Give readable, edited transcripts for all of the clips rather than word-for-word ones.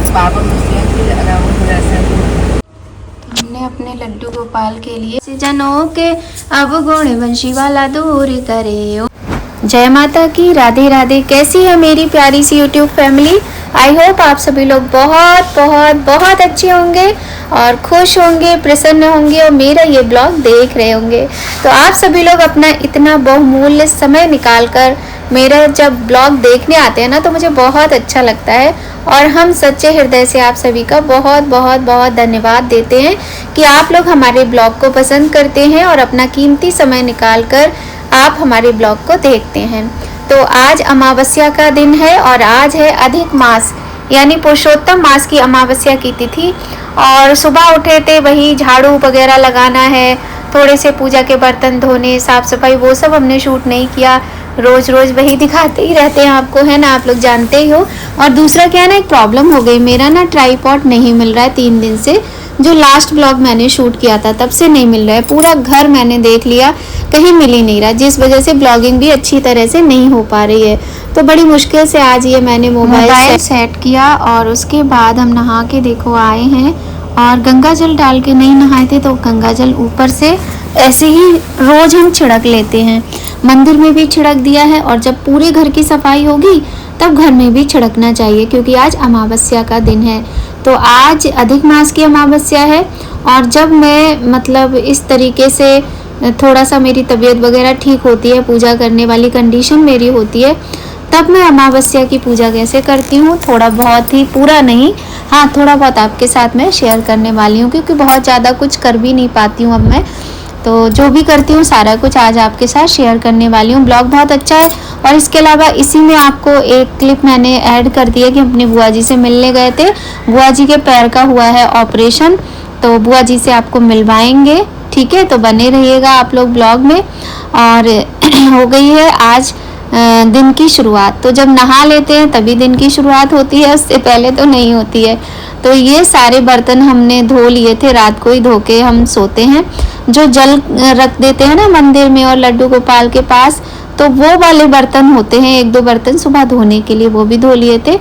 पापा मुझे हमने अपने लड्डू गोपाल के लिए जनों के अब गुण वंशी वाला दूर करे। जय माता की, राधे राधे। कैसी है मेरी प्यारी सी यूट्यूब फैमिली? आई होप आप सभी लोग बहुत बहुत बहुत अच्छे होंगे और खुश होंगे, प्रसन्न होंगे और मेरा ये ब्लॉग देख रहे होंगे। तो आप सभी लोग अपना इतना बहुमूल्य समय निकाल कर मेरा जब ब्लॉग देखने आते हैं ना, तो मुझे बहुत अच्छा लगता है और हम सच्चे हृदय से आप सभी का बहुत बहुत बहुत धन्यवाद देते हैं कि आप लोग हमारे ब्लॉग को पसंद करते हैं और अपना कीमती समय निकाल कर आप हमारे ब्लॉग को देखते हैं। तो आज अमावस्या का दिन है और आज है अधिक मास यानी पुरुषोत्तम मास की अमावस्या की तिथि। और सुबह उठे थे, वही झाड़ू वगैरह लगाना है, थोड़े से पूजा के बर्तन धोने, साफ सफाई, वो सब हमने शूट नहीं किया। रोज रोज वही दिखाते ही रहते हैं आपको, है ना, आप लोग जानते ही हो। और दूसरा क्या है ना, एक प्रॉब्लम हो गई, मेरा ना ट्राईपॉड नहीं मिल रहा है 3 दिन से। जो लास्ट ब्लॉग मैंने शूट किया था तब से नहीं मिल रहा है। पूरा घर मैंने देख लिया, कहीं मिल ही नहीं रहा, जिस वजह से ब्लॉगिंग भी अच्छी तरह से नहीं हो पा रही है। तो बड़ी मुश्किल से आज ये मैंने मोबाइल सेट किया और उसके बाद हम नहा के देखो आए हैं। और गंगा जल डाल के नहीं नहाए थे तो गंगा जल ऊपर से ऐसे ही रोज हम छिड़क लेते हैं। मंदिर में भी छिड़क दिया है और जब पूरे घर की सफाई होगी तब घर में भी छिड़कना चाहिए, क्योंकि आज अमावस्या का दिन है। तो आज अधिक मास की अमावस्या है और जब मैं मतलब इस तरीके से थोड़ा सा मेरी तबीयत वगैरह ठीक होती है, पूजा करने वाली कंडीशन मेरी होती है, तब मैं अमावस्या की पूजा कैसे करती हूँ, थोड़ा बहुत ही, पूरा नहीं, हाँ थोड़ा बहुत आपके साथ मैं शेयर करने वाली हूँ, क्योंकि बहुत ज़्यादा कुछ कर भी नहीं पाती हूँ अब मैं। तो जो भी करती हूँ सारा कुछ आज आपके साथ शेयर करने वाली हूँ। ब्लॉग बहुत अच्छा है और इसके अलावा इसी में आपको एक क्लिप मैंने ऐड कर दी है कि अपने बुआ जी से मिलने गए थे। बुआ जी के पैर का हुआ है ऑपरेशन, तो बुआ जी से आपको मिलवाएंगे, ठीक है? तो बने रहिएगा आप लोग ब्लॉग में। और हो गई है आज दिन की शुरुआत। तो जब नहा लेते हैं तभी दिन की शुरुआत होती है, उससे पहले तो नहीं होती है। तो ये सारे बर्तन हमने धो लिए थे, रात को ही धो के हम सोते हैं। जो जल रख देते हैं ना मंदिर में और लड्डू गोपाल के पास, तो वो वाले बर्तन होते हैं, 1-2 बर्तन सुबह धोने के लिए, वो भी धो लिए थे।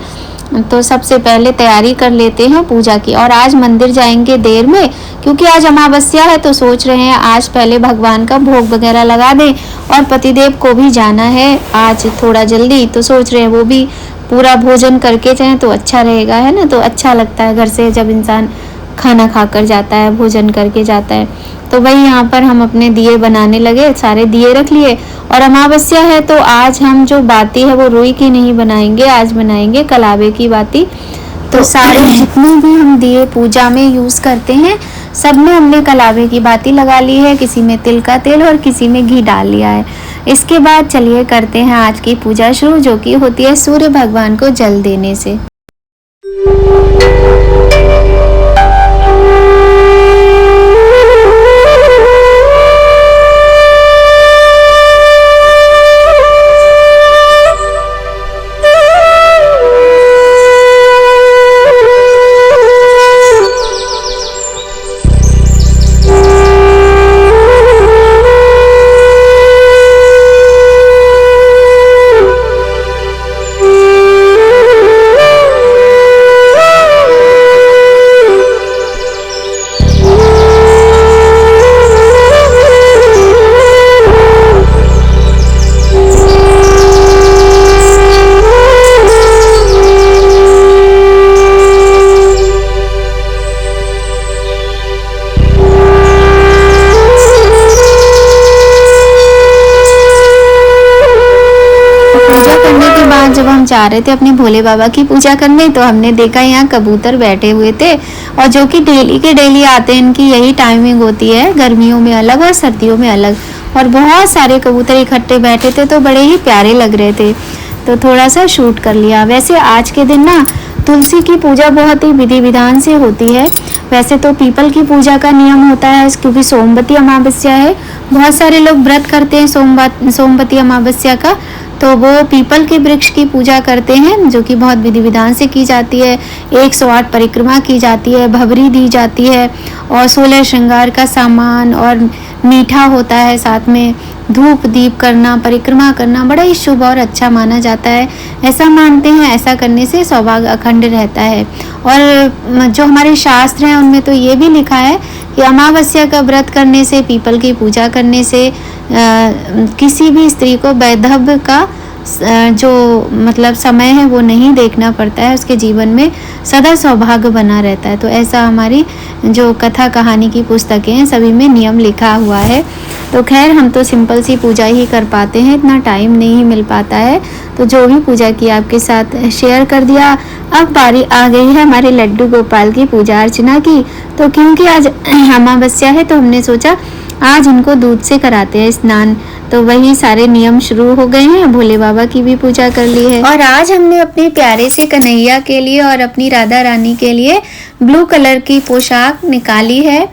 तो सबसे पहले तैयारी कर लेते हैं पूजा की। और आज मंदिर जाएंगे देर में, क्योंकि आज अमावस्या है, तो सोच रहे हैं आज पहले भगवान का भोग वगैरह लगा दें। और पतिदेव को भी जाना है आज थोड़ा जल्दी, तो सोच रहे हैं वो भी पूरा भोजन करके जाएं तो अच्छा रहेगा, है ना। तो अच्छा लगता है घर से जब इंसान खाना खाकर जाता है, भोजन करके जाता है। तो वही यहाँ पर हम अपने दिए बनाने लगे, सारे दिए रख लिए। और अमावस्या है तो आज हम जो बाती है वो रुई की नहीं बनाएंगे, आज बनाएंगे कलावे की बाती। तो सारे जितने भी हम दिए पूजा में यूज़ करते हैं सब में हमने कलावे की बाती लगा ली है, किसी में तिल का तेल और किसी में घी डाल लिया है। इसके बाद चलिए करते हैं आज की पूजा शुरू, जो कि होती है सूर्य भगवान को जल देने से। जब हम जा रहे थे अपने भोले बाबा की पूजा करने, तो हमने देखा यहाँ कबूतर बैठे हुए थे, और जो कि डेली के डेली आते हैं, इनकी यही टाइमिंग होती है, गर्मियों में अलग और सर्दियों में अलग। और बहुत सारे कबूतर इकट्ठे बैठे थे, तो बड़े ही प्यारे लग रहे थे, तो थोड़ा सा शूट कर लिया। वैसे आज के दिन ना तुलसी की पूजा बहुत ही विधि विधान से होती है। वैसे तो पीपल की पूजा का नियम होता है, क्योंकि सोमवती अमावस्या है, बहुत सारे लोग व्रत करते हैं सोमवती अमावस्या का, तो वो पीपल के वृक्ष की पूजा करते हैं, जो कि बहुत विधि विधान से की जाती है। 108 परिक्रमा की जाती है, भवरी दी जाती है और 16 श्रृंगार का सामान और मीठा होता है, साथ में धूप दीप करना, परिक्रमा करना बड़ा ही शुभ और अच्छा माना जाता है। ऐसा मानते हैं, ऐसा करने से सौभाग्य अखंड रहता है। और जो हमारे शास्त्र हैं उनमें तो ये भी लिखा है कि अमावस्या का व्रत करने से, पीपल की पूजा करने से किसी भी स्त्री को वैधव्य का जो मतलब समय है वो नहीं देखना पड़ता है, उसके जीवन में सदा सौभाग्य बना रहता है। तो ऐसा हमारी जो कथा कहानी की पुस्तकें हैं सभी में नियम लिखा हुआ है। तो खैर हम तो सिंपल सी पूजा ही कर पाते हैं, इतना टाइम नहीं मिल पाता है, तो जो भी पूजा की आपके साथ शेयर कर दिया। अब बारी आ गई है हमारे लड्डू गोपाल की पूजा अर्चना की। तो क्योंकि आज अमावस्या है तो हमने सोचा आज इनको दूध से कराते हैं स्नान। तो वही सारे नियम शुरू हो गए हैं, भोले बाबा की भी पूजा कर ली है। और आज हमने अपने प्यारे से कन्हैया के लिए और अपनी राधा रानी के लिए ब्लू कलर की पोशाक निकाली है।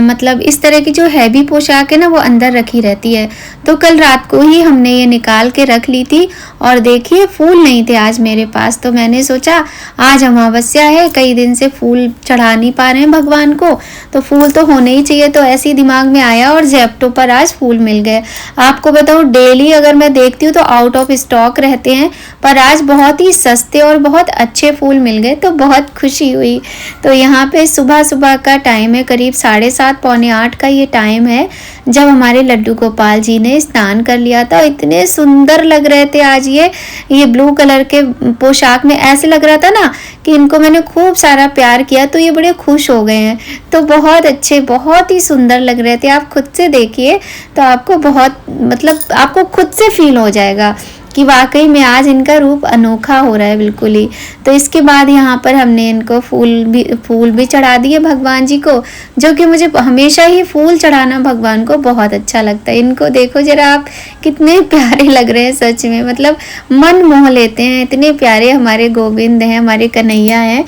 मतलब इस तरह की जो हैवी पोशाक है ना वो अंदर रखी रहती है, तो कल रात को ही हमने ये निकाल के रख ली थी। और देखिए फूल नहीं थे आज मेरे पास, तो मैंने सोचा आज अमावस्या है, कई दिन से फूल चढ़ा नहीं पा रहे हैं भगवान को, तो फूल तो होने ही चाहिए। तो ऐसे ही दिमाग में आया और जेप्टो पर आज फूल मिल गए। आपको बताऊँ डेली अगर मैं देखती हूँ तो आउट ऑफ स्टॉक रहते हैं, पर आज बहुत ही सस्ते और बहुत अच्छे फूल मिल गए, तो बहुत खुशी हुई। तो यहाँ पे सुबह सुबह का टाइम है, करीब 7:30 पौने 8 का ये टाइम है जब हमारे लड्डू गोपाल जी ने स्नान कर लिया था। इतने सुंदर लग रहे थे आज ये ब्लू कलर के पोशाक में, ऐसे लग रहा था ना कि इनको मैंने खूब सारा प्यार किया तो ये बड़े खुश हो गए हैं। तो बहुत अच्छे, बहुत ही सुंदर लग रहे थे। आप खुद से देखिए तो आपको बहुत मतलब आपको खुद से फील हो जाएगा कि वाकई में आज इनका रूप अनोखा हो रहा है बिल्कुल ही। तो इसके बाद यहाँ पर हमने इनको फूल भी चढ़ा दिए भगवान जी को, जो कि मुझे हमेशा ही फूल चढ़ाना भगवान को बहुत अच्छा लगता है। इनको देखो जरा आप, कितने प्यारे लग रहे हैं सच में, मतलब मन मोह लेते हैं। इतने प्यारे हमारे गोविंद हैं, हमारे कन्हैया हैं।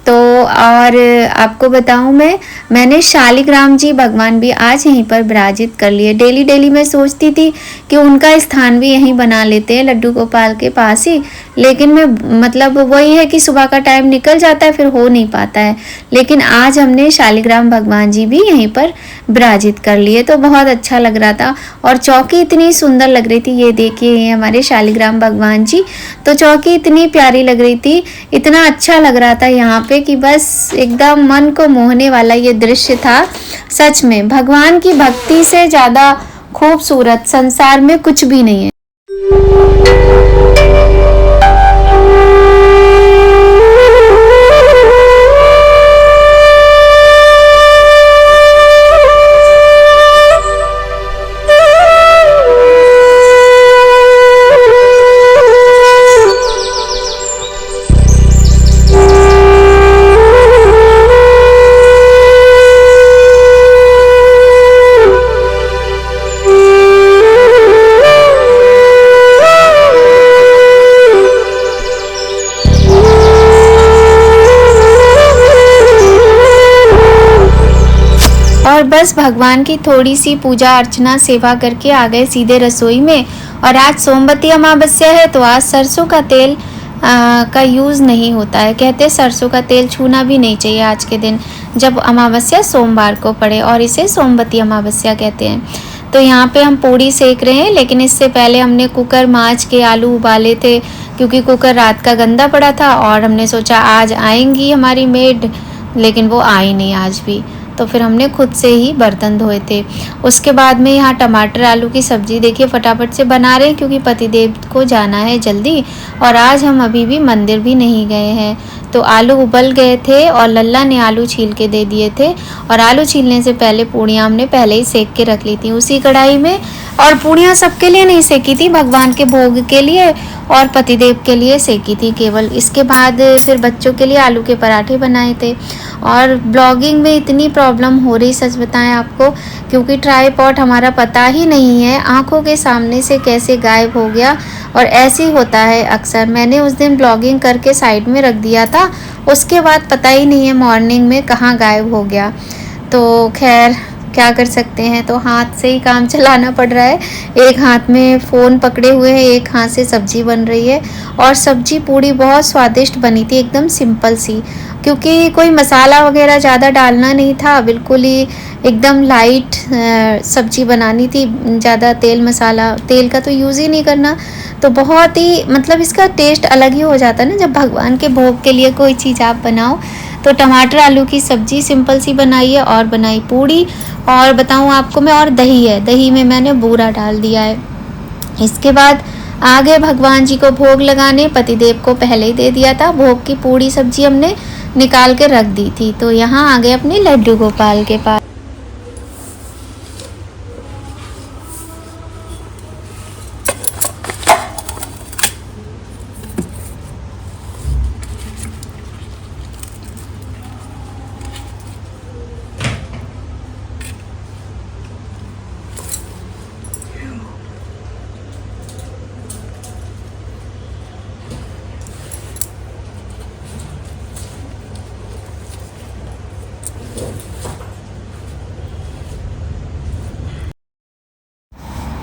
तो और आपको बताऊं मैंने शालिग्राम जी भगवान भी आज यहीं पर विराजित कर लिए। डेली मैं सोचती थी कि उनका स्थान भी यहीं बना लेते हैं लड्डू गोपाल के पास ही, लेकिन मैं मतलब वही है कि सुबह का टाइम निकल जाता है, फिर हो नहीं पाता है। लेकिन आज हमने शालिग्राम भगवान जी भी यहीं पर विराजित कर लिए, तो बहुत अच्छा लग रहा था। और चौकी इतनी सुंदर लग रही थी, ये देखिए ये हमारे शालिग्राम भगवान जी, तो चौकी इतनी प्यारी लग रही थी, इतना अच्छा लग रहा था यहाँ पे कि बस एकदम मन को मोहने वाला ये दृश्य था। सच में भगवान की भक्ति से ज़्यादा खूबसूरत संसार में कुछ भी नहीं है। और बस भगवान की थोड़ी सी पूजा अर्चना सेवा करके आ गए सीधे रसोई में। और आज सोमवती अमावस्या है तो आज सरसों का तेल का यूज़ नहीं होता है। कहते हैं सरसों का तेल छूना भी नहीं चाहिए आज के दिन, जब अमावस्या सोमवार को पड़े, और इसे सोमवती अमावस्या कहते हैं। तो यहाँ पे हम पूड़ी सेक रहे हैं, लेकिन इससे पहले हमने कुकर मांज के आलू उबाले थे, क्योंकि कुकर रात का गंदा पड़ा था। और हमने सोचा आज आएंगी हमारी मेड, लेकिन वो आई नहीं आज भी, तो फिर हमने खुद से ही बर्तन धोए थे। उसके बाद में यहाँ टमाटर आलू की सब्ज़ी देखिए फटाफट से बना रहे हैं, क्योंकि पतिदेव को जाना है जल्दी, और आज हम अभी भी मंदिर भी नहीं गए हैं। तो आलू उबल गए थे और लल्ला ने आलू छील के दे दिए थे। और आलू छीलने से पहले पूड़ियाँ हमने पहले ही सेक के रख ली थी उसी कढ़ाई में। और पूड़ियाँ सबके लिए नहीं सेकी थी, भगवान के भोग के लिए और पतिदेव के लिए सेकी थी केवल। इसके बाद फिर बच्चों के लिए आलू के पराठे बनाए थे। और ब्लॉगिंग में इतनी प्रॉब्लम हो रही, सच बताएं आपको, क्योंकि ट्राईपॉड हमारा पता ही नहीं है आंखों के सामने से कैसे गायब हो गया। और ऐसे ही होता है अक्सर। मैंने उस दिन ब्लॉगिंग करके साइड में रख दिया था, उसके बाद पता ही नहीं है मॉर्निंग में कहाँ गायब हो गया। तो खैर क्या कर सकते हैं, तो हाथ से ही काम चलाना पड़ रहा है। एक हाथ में फ़ोन पकड़े हुए हैं, एक हाथ से सब्ज़ी बन रही है। और सब्ज़ी पूड़ी बहुत स्वादिष्ट बनी थी, एकदम सिंपल सी, क्योंकि कोई मसाला वगैरह ज़्यादा डालना नहीं था, बिल्कुल ही एकदम लाइट सब्ज़ी बनानी थी। ज़्यादा तेल मसाला, तेल का तो यूज़ ही नहीं करना। तो बहुत ही मतलब इसका टेस्ट अलग ही हो जाता है ना, जब भगवान के भोग के लिए कोई चीज़ आप बनाओ। तो टमाटर आलू की सब्ज़ी सिंपल सी बनाई है, और बनाई पूड़ी। और बताऊँ आपको मैं, और दही है, दही में मैंने बूरा डाल दिया है। इसके बाद आगे भगवान जी को भोग लगाने, पतिदेव को पहले ही दे दिया था। भोग की पूड़ी सब्जी हमने निकाल के रख दी थी। तो यहाँ आ गए अपने लड्डू गोपाल के पास।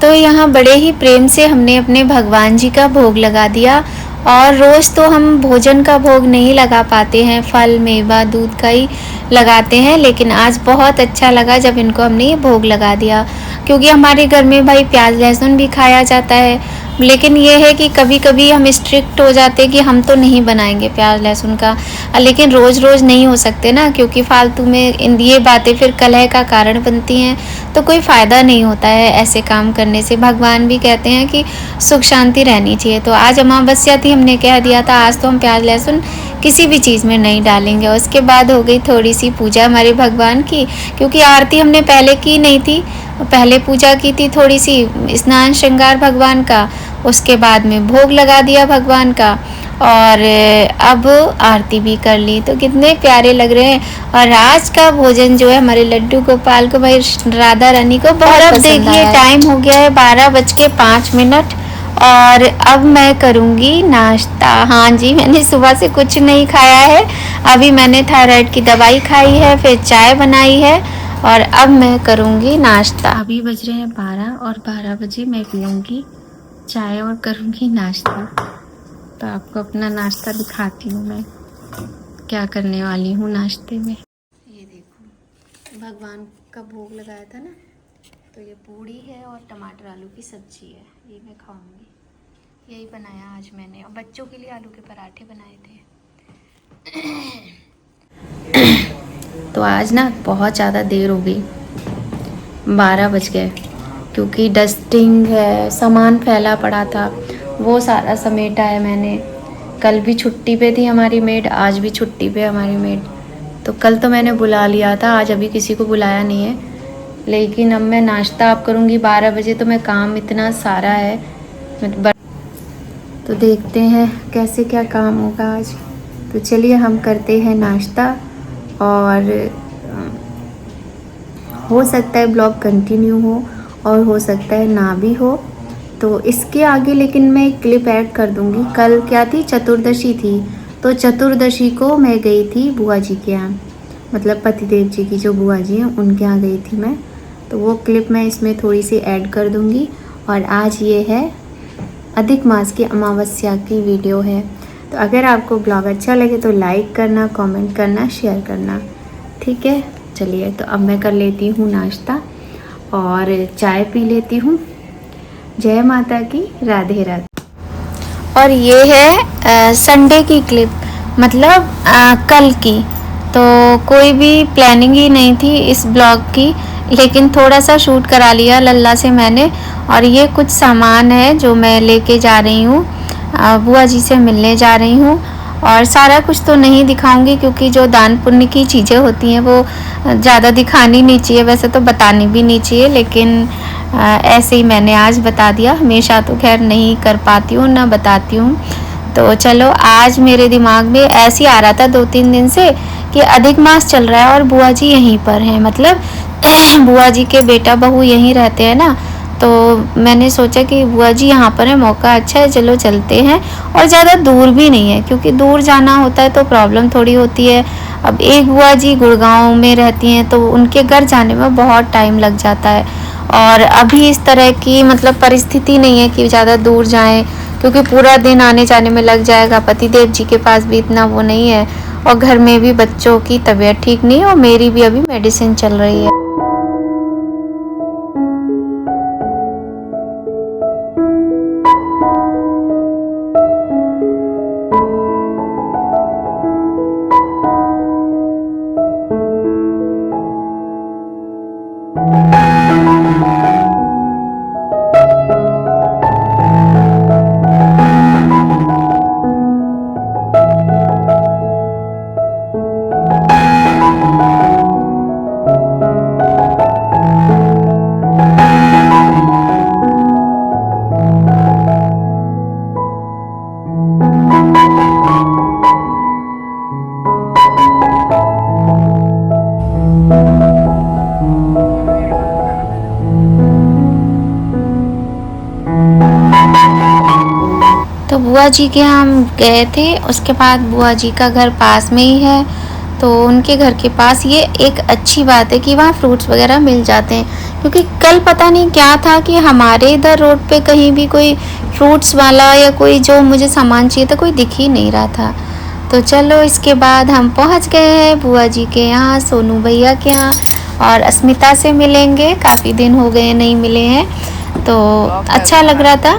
तो यहाँ बड़े ही प्रेम से हमने अपने भगवान जी का भोग लगा दिया। और रोज़ तो हम भोजन का भोग नहीं लगा पाते हैं, फल मेवा दूध का ही लगाते हैं, लेकिन आज बहुत अच्छा लगा जब इनको हमने ये भोग लगा दिया। क्योंकि हमारे घर में भाई प्याज लहसुन भी खाया जाता है, लेकिन ये है कि कभी कभी हम स्ट्रिक्ट हो जाते हैं कि हम तो नहीं बनाएंगे प्याज लहसुन का। लेकिन रोज़ रोज़ नहीं हो सकते ना, क्योंकि फालतू में ये बातें फिर कलह का कारण बनती हैं। तो कोई फ़ायदा नहीं होता है ऐसे काम करने से। भगवान भी कहते हैं कि सुख शांति रहनी चाहिए। तो आज अमावस्या थी, हमने कह दिया था आज तो हम प्याज लहसुन किसी भी चीज़ में नहीं डालेंगे। और उसके बाद हो गई थोड़ी सी पूजा हमारे भगवान की, क्योंकि आरती हमने पहले की नहीं थी, पहले पूजा की थी थोड़ी सी, स्नान श्रृंगार भगवान का, उसके बाद में भोग लगा दिया भगवान का, और अब आरती भी कर ली। तो कितने प्यारे लग रहे हैं। और आज का भोजन जो है हमारे लड्डू गोपाल को, भाई राधा रानी को बहुत पसंद आया। देखिए टाइम हो गया है 12:05, और अब मैं करूँगी नाश्ता। हाँ जी, मैंने सुबह से कुछ नहीं खाया है। अभी मैंने थायराइड की दवाई खाई है, फिर चाय बनाई है, और अब मैं करूँगी नाश्ता। अभी बज रहे हैं 12, और 12 बजे मैं पीऊँगी चाय और करूँगी नाश्ता। तो आपको अपना नाश्ता दिखाती हूँ मैं क्या करने वाली हूँ नाश्ते में। ये देखो, भगवान का भोग लगाया था ना, तो ये पूड़ी है और टमाटर आलू की सब्जी है, ये मैं खाऊंगी। यही बनाया आज मैंने, और बच्चों के लिए आलू के पराठे बनाए थे। तो आज ना बहुत ज़्यादा देर हो गई, 12 बज गए, क्योंकि डस्टिंग है, सामान फैला पड़ा था, वो सारा समेटा है मैंने। कल भी छुट्टी पे थी हमारी मेड, आज भी छुट्टी पे हमारी मेड। तो कल तो मैंने बुला लिया था, आज अभी किसी को बुलाया नहीं है। लेकिन अब मैं नाश्ता आप करूँगी 12 बजे, तो मैं काम इतना सारा है। तो देखते हैं कैसे क्या काम होगा आज। तो चलिए हम करते हैं नाश्ता, और हो सकता है ब्लॉग कंटिन्यू हो और हो सकता है ना भी हो। तो इसके आगे लेकिन मैं एक क्लिप ऐड कर दूंगी। कल क्या थी, चतुर्दशी थी। तो चतुर्दशी को मैं गई थी बुआ जी के यहाँ, मतलब पतिदेव जी की जो बुआ जी हैं उनके यहाँ गई थी मैं। तो वो क्लिप मैं इसमें थोड़ी सी ऐड कर दूंगी। और आज ये है अधिक मास की अमावस्या की वीडियो है। तो अगर आपको ब्लॉग अच्छा लगे तो लाइक करना, कमेंट करना, शेयर करना, ठीक है। चलिए तो अब मैं कर लेती हूँ नाश्ता और चाय पी लेती हूँ। जय माता की, राधे राधे। और ये है संडे की क्लिप, मतलब कल की। तो कोई भी प्लानिंग ही नहीं थी इस ब्लॉग की, लेकिन थोड़ा सा शूट करा लिया लल्ला से मैंने। और ये कुछ सामान है जो मैं लेके जा रही हूँ, बुआ जी से मिलने जा रही हूँ। और सारा कुछ तो नहीं दिखाऊंगी, क्योंकि जो दान पुण्य की चीज़ें होती हैं वो ज़्यादा दिखानी नहीं चाहिए, वैसे तो बतानी भी नहीं चाहिए, लेकिन ऐसे ही मैंने आज बता दिया। हमेशा तो खैर नहीं कर पाती हूँ, ना बताती हूँ। तो चलो, आज मेरे दिमाग में ऐसे ही आ रहा था 2-3 दिन से कि अधिक मास चल रहा है और बुआ जी यहीं पर हैं, मतलब बुआ जी के बेटा बहू यहीं रहते हैं ना, तो मैंने सोचा कि बुआ जी यहाँ पर है, मौका अच्छा है, चलो चलते हैं। और ज़्यादा दूर भी नहीं है, क्योंकि दूर जाना होता है तो प्रॉब्लम थोड़ी होती है। अब एक बुआ जी गुड़गांव में रहती हैं, तो उनके घर जाने में बहुत टाइम लग जाता है। और अभी इस तरह की मतलब परिस्थिति नहीं है कि ज़्यादा दूर जाएं, क्योंकि पूरा दिन आने जाने में लग जाएगा। पतिदेव जी के पास भी इतना वो नहीं है, और घर में भी बच्चों की तबीयत ठीक नहीं है, और मेरी भी अभी मेडिसिन चल रही है। तो बुआ जी के यहाँ हम गए थे, उसके बाद बुआ जी का घर पास में ही है, तो उनके घर के पास ये एक अच्छी बात है कि वहाँ फ्रूट्स वगैरह मिल जाते हैं। क्योंकि कल पता नहीं क्या था कि हमारे इधर रोड पे कहीं भी कोई फ्रूट्स वाला या कोई जो मुझे सामान चाहिए था कोई दिख ही नहीं रहा था। तो चलो इसके बाद हम पहुँच गए हैं बुआ जी के यहाँ, सोनू भैया के यहाँ, और अस्मिता से मिलेंगे। काफ़ी दिन हो गए नहीं मिले हैं, तो अच्छा लग रहा था।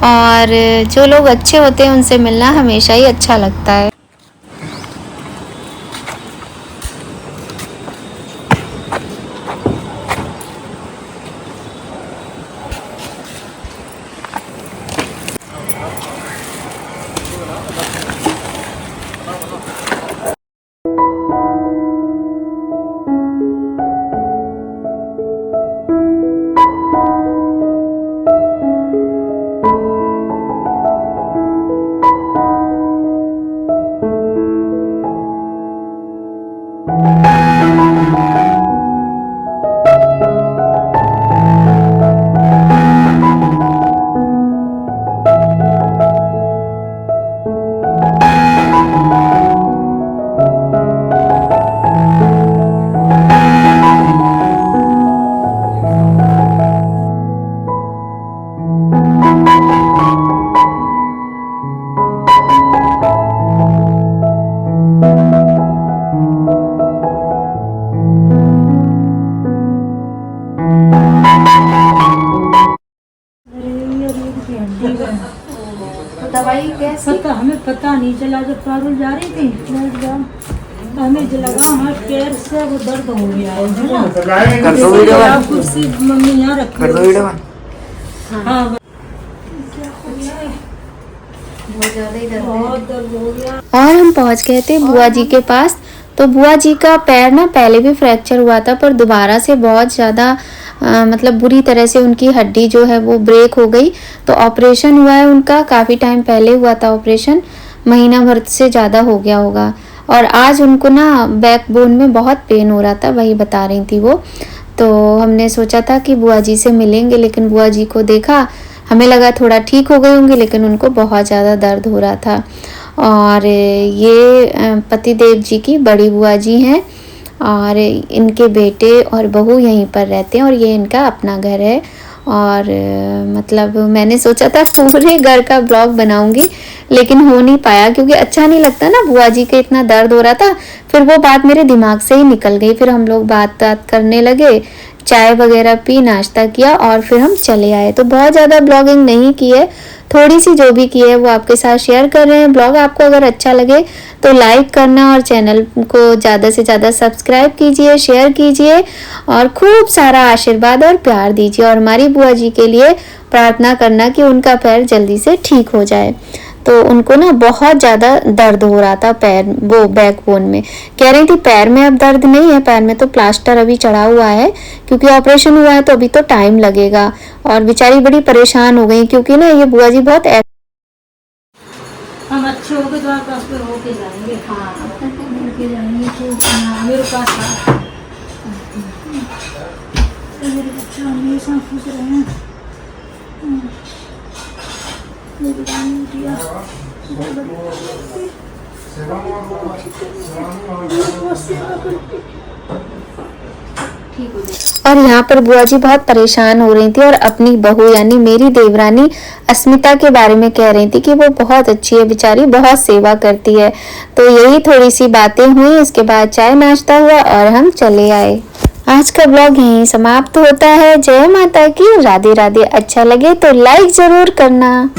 और जो लोग अच्छे होते हैं उनसे मिलना हमेशा ही अच्छा लगता है। दवाई कैसे पता हमें पता नहीं चला, जब पारुल जा रही थी तो हमें लगा हमारे पैर से वो दर्द हो गया है ना। कुर्सी मम्मी यहाँ रखी है। हाँ बहुत दर्द हो गया। और हम पहुंच गए थे बुआ जी के पास। तो बुआ जी का पैर ना पहले भी फ्रैक्चर हुआ था, पर दोबारा से बहुत ज़्यादा मतलब बुरी तरह से उनकी हड्डी जो है वो ब्रेक हो गई। तो ऑपरेशन हुआ है उनका, काफ़ी टाइम पहले हुआ था ऑपरेशन, महीना भर से ज़्यादा हो गया होगा। और आज उनको ना बैकबोन में बहुत पेन हो रहा था, वही बता रही थी वो। तो हमने सोचा था कि बुआ जी से मिलेंगे, लेकिन बुआ जी को देखा, हमें लगा थोड़ा ठीक हो गए होंगे, लेकिन उनको बहुत ज़्यादा दर्द हो रहा था। और ये पतिदेव जी की बड़ी बुआ जी हैं, और इनके बेटे और बहू यहीं पर रहते हैं, और ये इनका अपना घर है। और मतलब मैंने सोचा था पूरे घर का ब्लॉग बनाऊंगी, लेकिन हो नहीं पाया, क्योंकि अच्छा नहीं लगता ना, बुआ जी के इतना दर्द हो रहा था। फिर वो बात मेरे दिमाग से ही निकल गई। फिर हम लोग बात करने लगे, चाय वगैरह पी, नाश्ता किया, और फिर हम चले आए। तो बहुत ज़्यादा ब्लॉगिंग नहीं की है, थोड़ी सी जो भी की है वो आपके साथ शेयर कर रहे हैं। ब्लॉग आपको अगर अच्छा लगे तो लाइक करना, और चैनल को ज़्यादा से ज़्यादा सब्सक्राइब कीजिए, शेयर कीजिए, और खूब सारा आशीर्वाद और प्यार दीजिए। और हमारी बुआ जी के लिए प्रार्थना करना कि उनका पैर जल्दी से ठीक हो जाए। तो उनको ना बहुत ज़्यादा दर्द हो रहा था पैर, वो बैकबोन में। कह रही थी पैर में अब दर्द नहीं है, पैर में तो प्लास्टर अभी चढ़ा हुआ है, क्योंकि ऑपरेशन हुआ है तो अभी तो टाइम लगेगा। और बेचारी बड़ी परेशान हो गई, क्योंकि ना ये बुआ जी बहुत हम अच्छे हो गए तो आपके पास पे होके जाएंगे। हाँ होके जाएंगे तो मेरे पास मेरे बच्चे हमेशा खुश रहे। और यहाँ पर बुआ जी बहुत परेशान हो रही थी और अपनी बहू यानी मेरी देवरानी अस्मिता के बारे में कह रही थी कि वो बहुत अच्छी है, बेचारी बहुत सेवा करती है। तो यही थोड़ी सी बातें हुई, इसके बाद चाय नाश्ता हुआ और हम चले आए। आज का ब्लॉग यहीं समाप्त होता है। जय माता की, राधे राधे। अच्छा लगे तो लाइक जरूर करना।